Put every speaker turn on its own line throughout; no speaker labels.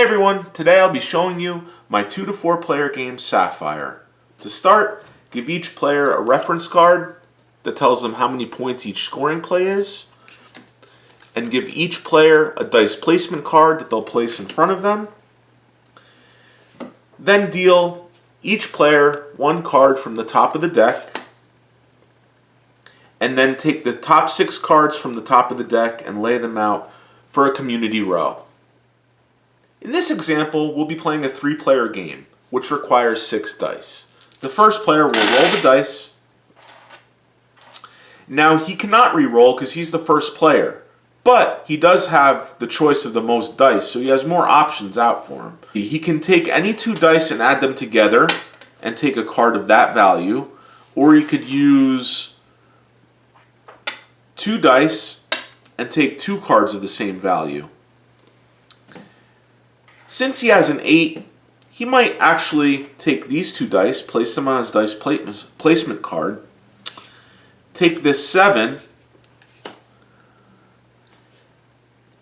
everyone, today I'll be showing you my 2 to 4 player game Sapphire. To start, give each player a reference card that tells them how many points each scoring play is, and give each player a dice placement card that they'll place in front of them. Then deal each player one card from the top of the deck, and then take the top 6 cards from the top of the deck and lay them out for a community row. In this example, we'll be playing a 3-player game, which requires 6 dice. The first player will roll the dice. Now, he cannot re-roll because he's the first player, but he does have the choice of the most dice, so he has more options out for him. He can take any 2 dice and add them together and take a card of that value, or he could use 2 dice and take 2 cards of the same value. Since he has an 8, he might actually take these 2 dice, place them on his dice placement card, take this 7,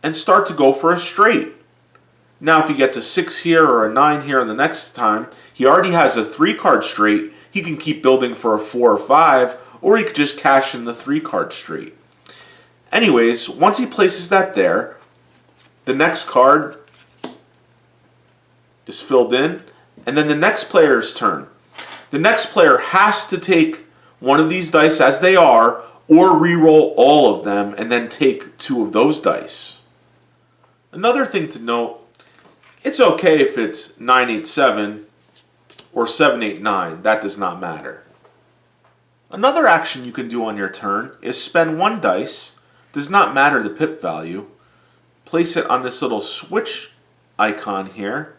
and start to go for a straight. Now if he gets a 6 here or a 9 here the next time, he already has a 3-card straight. He can keep building for a 4 or 5, or he could just cash in the 3-card straight. Anyways, once he places that there, the next card is filled in, and then the next player's turn. The next player has to take one of these dice as they are, or re-roll all of them and then take 2 of those dice. Another thing to note, it's okay if it's 987 or 789, that does not matter. Another action you can do on your turn is spend 1 dice, does not matter the pip value, place it on this little switch icon here,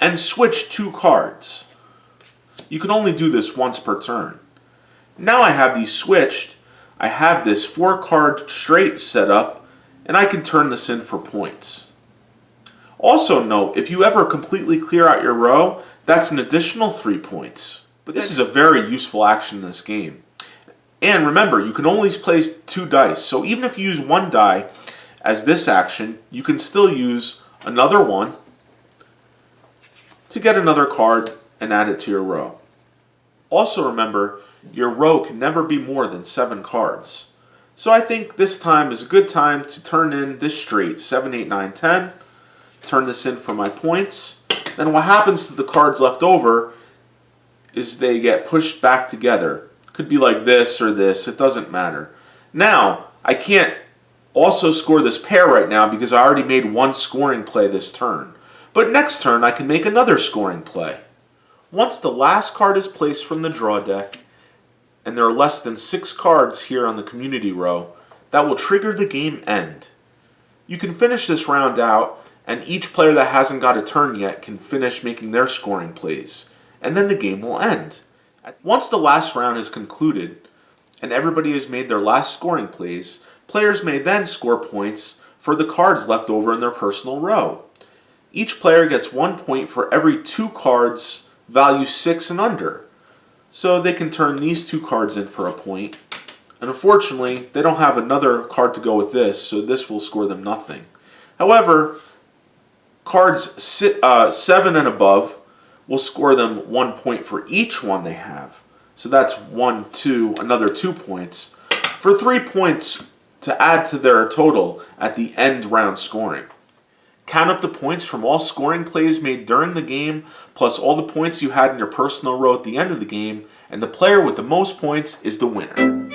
and switch 2 cards. You can only do this once per turn. Now I have these switched, I have this 4-card straight set up, and I can turn this in for points. Also note, if you ever completely clear out your row, that's an additional 3 points. But this is a very useful action in this game. And remember, you can only place 2 dice, so even if you use 1 die as this action, you can still use another one to get another card and add it to your row. Also remember, your row can never be more than 7 cards. So I think this time is a good time to turn in this straight, 7, 8, 9, 10. Turn this in for my points. Then what happens to the cards left over is they get pushed back together. Could be like this or this, it doesn't matter. Now, I can't also score this pair right now because I already made 1 scoring play this turn. But next turn I can make another scoring play. Once the last card is placed from the draw deck, and there are less than 6 cards here on the community row, that will trigger the game end. You can finish this round out, and each player that hasn't got a turn yet can finish making their scoring plays, and then the game will end. Once the last round is concluded, and everybody has made their last scoring plays, players may then score points for the cards left over in their personal row. Each player gets 1 point for every 2 cards value 6 and under. So they can turn these 2 cards in for a point. And unfortunately, they don't have another card to go with this, so this will score them nothing. However, cards 7 and above will score them 1 point for each one they have. So that's 1, 2, another 2 points, for 3 points to add to their total at the end round scoring. Count up the points from all scoring plays made during the game, plus all the points you had in your personal row at the end of the game, and the player with the most points is the winner.